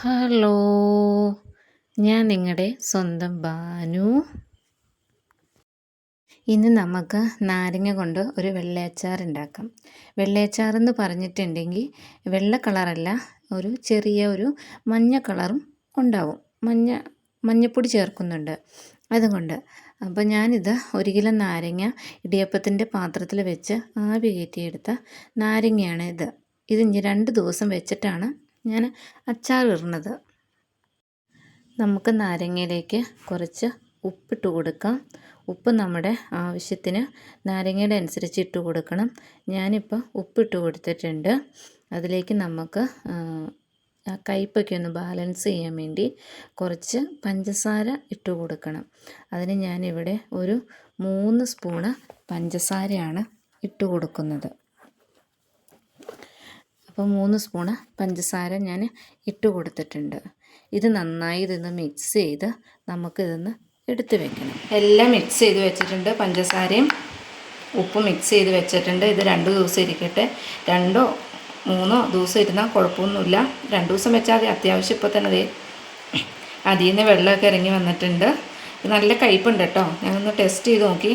Hello, ഞാൻ നിങ്ങളുടെ സ്വന്തം ബാനു. ഇന്ന് നമുക്ക് നാരങ്ങ കൊണ്ട് ഒരു വെള്ളയച്ചാർ ഉണ്ടാക്കാം. വെള്ളയച്ചാറെന്ന് പറഞ്ഞിട്ടുണ്ടെങ്കിൽ വെള്ള കളറല്ല, ഒരു ചെറിയ മഞ്ഞ കളറും ഉണ്ടാവും. മഞ്ഞപ്പൊടി ചേർക്കുന്നുണ്ട് അതുകൊണ്ട്. അപ്പോൾ ഞാനിത് 1 കിലോ നാരങ്ങ ഇടിയപ്പത്തിൻ്റെ പാത്രത്തിൽ വെച്ച് ആവി കയറ്റിയെടുത്ത നാരങ്ങയാണ് ഇത്. ഇനി 2 ദിവസം വെച്ചിട്ടാണ് ഞാൻ അച്ചാർ ഇടുന്നത്. നമുക്ക് നാരങ്ങയിലേക്ക് കുറച്ച് ഉപ്പിട്ട് കൊടുക്കാം. ഉപ്പ് നമ്മുടെ ആവശ്യത്തിന് നാരങ്ങയുടെ അനുസരിച്ച് ഇട്ട് കൊടുക്കണം. ഞാനിപ്പോൾ ഉപ്പിട്ട് കൊടുത്തിട്ടുണ്ട്. അതിലേക്ക് നമുക്ക് കയ്പ്പൊക്കെ ഒന്ന് ബാലൻസ് ചെയ്യാൻ വേണ്ടി കുറച്ച് പഞ്ചസാര ഇട്ട് കൊടുക്കണം. അതിന് ഞാനിവിടെ ഒരു 3 സ്പൂണ് പഞ്ചസാരയാണ് ഇട്ട് കൊടുക്കുന്നത്. അപ്പോൾ 3 സ്പൂണ് പഞ്ചസാര ഞാൻ ഇട്ട് കൊടുത്തിട്ടുണ്ട്. ഇത് നന്നായി ഇതൊന്ന് മിക്സ് ചെയ്ത് നമുക്കിതൊന്ന് എടുത്ത് വെക്കണം. എല്ലാം മിക്സ് ചെയ്ത് വെച്ചിട്ടുണ്ട്. പഞ്ചസാരയും ഉപ്പും മിക്സ് ചെയ്ത് വെച്ചിട്ടുണ്ട്. ഇത് 2 ദിവസം ഇരിക്കട്ടെ. 2-3 ദിവസം ഇരുന്നാൽ കുഴപ്പമൊന്നുമില്ല. 2 ദിവസം വെച്ചാൽ അത്യാവശ്യം ഇപ്പോൾ തന്നെ അതിൽ നിന്ന് വെള്ളമൊക്കെ ഇറങ്ങി വന്നിട്ടുണ്ട്. നല്ല കയ്പ്പുണ്ട് കേട്ടോ. ഞാനൊന്ന് ടെസ്റ്റ് ചെയ്ത് നോക്കി.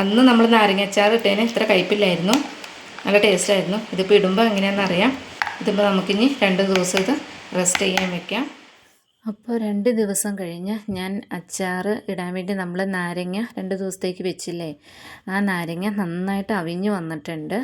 അന്ന് നമ്മൾ നാരങ്ങാച്ചാർ ഇട്ടതിന് ഇത്ര കയ്പ്പില്ലായിരുന്നു, നല്ല ടേസ്റ്റായിരുന്നു. ഇതിപ്പോൾ ഇടുമ്പോൾ എങ്ങനെയാണെന്ന് അറിയാം. ഇതിപ്പോൾ നമുക്കിനി 2 ദിവസം ഇത് റെസ്റ്റ് ചെയ്യാൻ വെക്കാം. അപ്പോൾ 2 ദിവസം കഴിഞ്ഞ് ഞാൻ അച്ചാർ ഇടാൻ വേണ്ടി നമ്മൾ നാരങ്ങ 2 ദിവസത്തേക്ക് വെച്ചില്ലേ, ആ നാരങ്ങ നന്നായിട്ട് അവിഞ്ഞ് വന്നിട്ടുണ്ട്.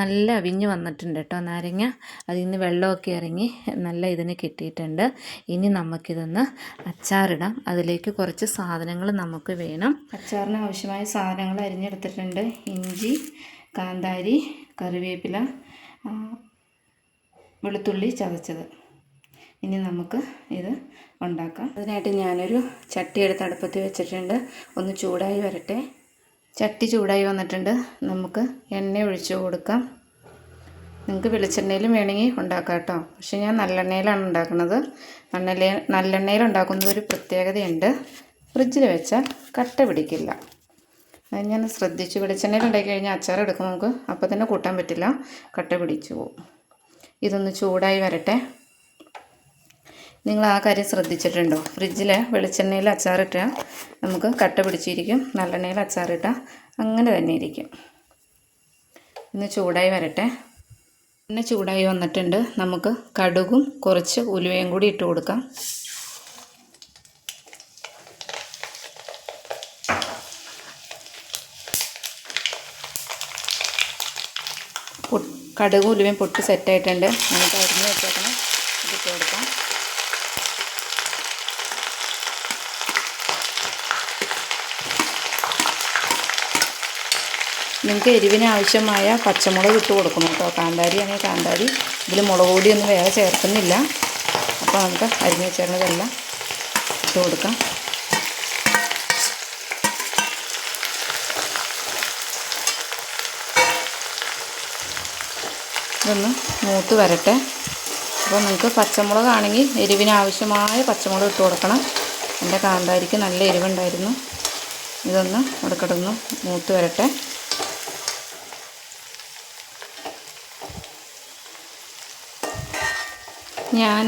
നല്ല അവിഞ്ഞ് വന്നിട്ടുണ്ട് കേട്ടോ നാരങ്ങ. അതിൽ നിന്ന് വെള്ളമൊക്കെ ഇറങ്ങി നല്ല ഇതിന് കിട്ടിയിട്ടുണ്ട്. ഇനി നമുക്കിതൊന്ന് അച്ചാറിടാം. അതിലേക്ക് കുറച്ച് സാധനങ്ങൾ നമുക്ക് വേണം. അച്ചാറിന് ആവശ്യമായ സാധനങ്ങൾ അരിഞ്ഞെടുത്തിട്ടുണ്ട്. ഇഞ്ചി, കാന്താരി, കറിവേപ്പില, വെളുത്തുള്ളി ചതച്ചത്. ഇനി നമുക്ക് ഇത് ഉണ്ടാക്കാം. അതിനായിട്ട് ഞാനൊരു ചട്ടി എടുത്ത് അടുപ്പത്ത് വെച്ചിട്ടുണ്ട്. ഒന്ന് ചൂടായി വരട്ടെ. ചട്ടി ചൂടായി വന്നിട്ടുണ്ട്. നമുക്ക് എണ്ണ ഒഴിച്ച് കൊടുക്കാം. നിങ്ങൾക്ക് വെളിച്ചെണ്ണയിലും വേണമെങ്കിൽ ഉണ്ടാക്കാം കേട്ടോ. പക്ഷേ ഞാൻ നല്ലെണ്ണയിലാണ് ഉണ്ടാക്കുന്നത്. നല്ലെണ്ണയിൽ ഉണ്ടാക്കുന്നത് ഒരു പ്രത്യേകതയുണ്ട്. ഫ്രിഡ്ജിൽ വെച്ചാൽ കട്ട പിടിക്കില്ല. അത് ഞാൻ ശ്രദ്ധിച്ചു. വെളിച്ചെണ്ണയിൽ ഉണ്ടാക്കി കഴിഞ്ഞാൽ അച്ചാർ എടുക്കുമ്പോൾ നമുക്ക് അപ്പോൾ തന്നെ കൂട്ടാൻ പറ്റില്ല, കട്ട പിടിച്ചു പോകും. ഇതൊന്ന് ചൂടായി വരട്ടെ. നിങ്ങൾ ആ കാര്യം ശ്രദ്ധിച്ചിട്ടുണ്ടോ? ഫ്രിഡ്ജിൽ വെളിച്ചെണ്ണയിൽ അച്ചാറിട്ടാൽ നമുക്ക് കട്ട പിടിച്ചിരിക്കും. നല്ലെണ്ണയിൽ അച്ചാറിട്ടാൽ അങ്ങനെ തന്നെ ഇരിക്കും. ഇന്ന് ചൂടായി വരട്ടെ. എണ്ണ ചൂടായി വന്നിട്ടുണ്ട്. നമുക്ക് കടുകും കുറച്ച് ഉലുവയും കൂടി ഇട്ട് കൊടുക്കാം. കടുകും ഉലുവയും പൊട്ടി സെറ്റായിട്ടുണ്ട്. നമുക്ക് അരിഞ്ഞ് വെച്ചേക്കണം, ഇതിട്ട് കൊടുക്കാം. നിങ്ങൾക്ക് എരിവിന് ആവശ്യമായ പച്ചമുളക് ഇട്ട് കൊടുക്കണം കേട്ടോ. കാന്താരി ആണെങ്കിൽ കാന്താരി. ഇതിൽ മുളക് പൊടിയൊന്നും വേറെ ചേർക്കുന്നില്ല. അപ്പോൾ നമുക്ക് അരിഞ്ഞ് വെച്ചേക്കുന്നതെല്ലാം ഇട്ട് കൊടുക്കാം. ഇതൊന്ന് മൂത്ത് വരട്ടെ. അപ്പോൾ നിങ്ങൾക്ക് പച്ചമുളകാണെങ്കിൽ എരിവിന് ആവശ്യമായ പച്ചമുളക് ഇട്ട് കൊടുക്കണം. എൻ്റെ കാന്താരിക്ക് നല്ല എരിവുണ്ടായിരുന്നു. ഇതൊന്ന് ഇടയ്ക്കിടന്ന് മൂത്ത് വരട്ടെ. ഞാൻ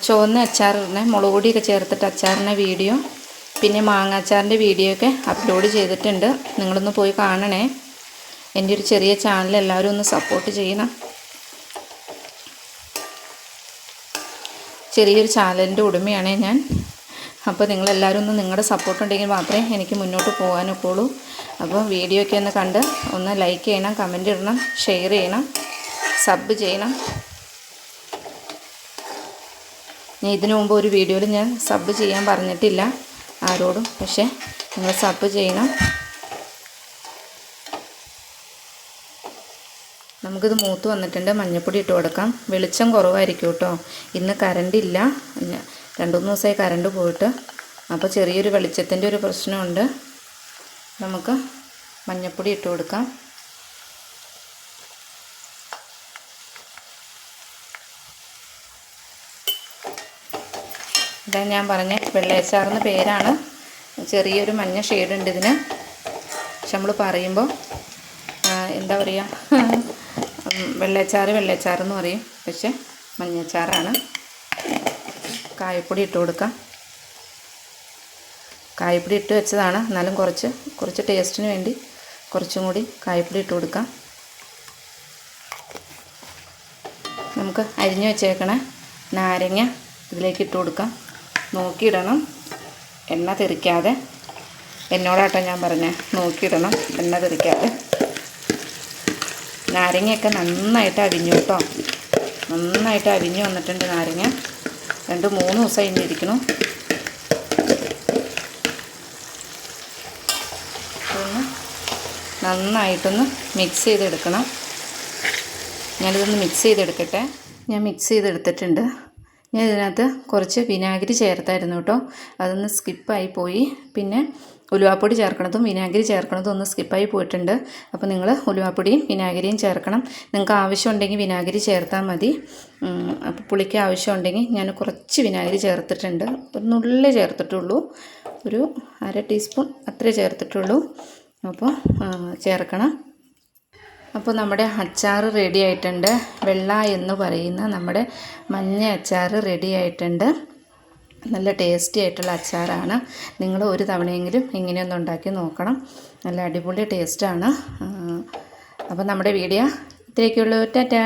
ചുവന്ന അച്ചാറിനെ മുളക് പൊടിയൊക്കെ ചേർത്തിട്ട് അച്ചാറിൻ്റെ വീഡിയോ, പിന്നെ മാങ്ങ അച്ചാറിൻ്റെ വീഡിയോ ഒക്കെ അപ്ലോഡ് ചെയ്തിട്ടുണ്ട്. നിങ്ങളൊന്ന് പോയി കാണണേ. എൻ്റെ ഒരു ചെറിയ ചാനൽ എല്ലാവരും ഒന്ന് സപ്പോർട്ട് ചെയ്യണം. ചെറിയൊരു ചാനലിൻ്റെ ഉടമയാണ് ഞാൻ. അപ്പോൾ നിങ്ങളെല്ലാവരും ഒന്ന് നിങ്ങളുടെ സപ്പോർട്ട് ഉണ്ടെങ്കിൽ മാത്രമേ എനിക്ക് മുന്നോട്ട് പോകാനൊക്കെയുള്ളൂ. അപ്പോൾ വീഡിയോ ഒക്കെ ഒന്ന് കണ്ട് ഒന്ന് ലൈക്ക് ചെയ്യണം, കമൻറ്റ് ഇടണം, ഷെയർ ചെയ്യണം, സബ് ചെയ്യണം. ഞാൻ ഇതിനു മുമ്പ് ഒരു വീഡിയോയിൽ ഞാൻ സബ് ചെയ്യാൻ പറഞ്ഞിട്ടില്ല ആരോടും. പക്ഷേ നിങ്ങൾ സബ് ചെയ്യണം. നമുക്കിത് മൂത്ത് വന്നിട്ടുണ്ട്. മഞ്ഞൾപ്പൊടി ഇട്ട് കൊടുക്കാം. വെളിച്ചം കുറവായിരിക്കും കേട്ടോ. ഇന്ന് കറണ്ടില്ല. 2-3 ദിവസമായി കറണ്ട് പോയിട്ട്. അപ്പോൾ ചെറിയൊരു വെളിച്ചത്തിൻ്റെ ഒരു പ്രശ്നമുണ്ട്. നമുക്ക് മഞ്ഞൾപ്പൊടി ഇട്ട് കൊടുക്കാം. ഇതാ ഞാൻ പറഞ്ഞ വെള്ളയച്ചാറെന്ന് പേരാണ്. ചെറിയൊരു മഞ്ഞ ഷെയ്ഡുണ്ട് ഇതിന്. പക്ഷെ നമ്മൾ പറയുമ്പോൾ എന്താ പറയുക, വെള്ളയച്ചാർ എന്ന് പറയും. പക്ഷെ മഞ്ഞച്ചാറാണ്. കായപ്പൊടി ഇട്ട് കൊടുക്കാം. കായപ്പൊടി ഇട്ട് വെച്ചതാണ്, എന്നാലും കുറച്ച് ടേസ്റ്റിന് വേണ്ടി കുറച്ചും കൂടി കായപ്പൊടി ഇട്ട് കൊടുക്കാം. നമുക്ക് അരിഞ്ഞു വെച്ചേക്കണ നാരങ്ങ ഇതിലേക്ക് ഇട്ട് കൊടുക്കാം. നോക്കിയിടണം, എണ്ണ തെറിക്കാതെ. എന്നോടാട്ടോ ഞാൻ പറഞ്ഞത്, നോക്കിയിടണം എണ്ണ തെറിക്കാതെ. നാരങ്ങയൊക്കെ നന്നായിട്ട് അരിഞ്ഞു കേട്ടോ, നന്നായിട്ട് അരിഞ്ഞു വന്നിട്ടുണ്ട് നാരങ്ങ. 2-3 ദിവസം ഇരിക്കണം. ഒന്ന് നന്നായിട്ടൊന്ന് മിക്സ് ചെയ്തെടുക്കണം. ഞാനിതൊന്ന് മിക്സ് ചെയ്തെടുക്കട്ടെ. ഞാൻ മിക്സ് ചെയ്തെടുത്തിട്ടുണ്ട്. ഞാൻ ഇതിനകത്ത് കുറച്ച് വിനാഗിരി ചേർത്തായിരുന്നു കേട്ടോ, അതൊന്ന് സ്കിപ്പായി പോയി. പിന്നെ ഉലുവാപ്പൊടി ചേർക്കണതും വിനാഗിരി ചേർക്കണതും ഒന്ന് സ്കിപ്പായി പോയിട്ടുണ്ട്. അപ്പോൾ നിങ്ങൾ ഉലുവാപ്പൊടിയും വിനാഗിരിയും ചേർക്കണം. നിങ്ങൾക്ക് ആവശ്യമുണ്ടെങ്കിൽ വിനാഗിരി ചേർത്താൽ മതി. അപ്പോൾ പുളിക്ക് ആവശ്യമുണ്ടെങ്കിൽ ഞാൻ കുറച്ച് വിനാഗിരി ചേർത്തിട്ടുണ്ട്, ഒരു നുള്ളേ ചേർത്തിട്ടുള്ളൂ, ഒരു 1/2 ടീസ്പൂൺ അത്രേ ചേർത്തിട്ടുള്ളൂ. അപ്പോൾ ചേർക്കണം. അപ്പോൾ നമ്മുടെ അച്ചാർ റെഡി ആയിട്ടുണ്ട്. വെള്ള എന്ന് പറയുന്ന നമ്മുടെ മഞ്ഞ അച്ചാർ റെഡി ആയിട്ടുണ്ട്. നല്ല ടേസ്റ്റി ആയിട്ടുള്ള അച്ചാറാണ്. നിങ്ങൾ ഒരു തവണയെങ്കിലും ഇങ്ങനെയൊന്ന് ഉണ്ടാക്കി നോക്കണം, നല്ല അടിപൊളി ടേസ്റ്റാണ്. അപ്പോൾ നമ്മുടെ വീഡിയോ ഇത്രയൊക്കെയുള്ളൂ. ടാറ്റാ.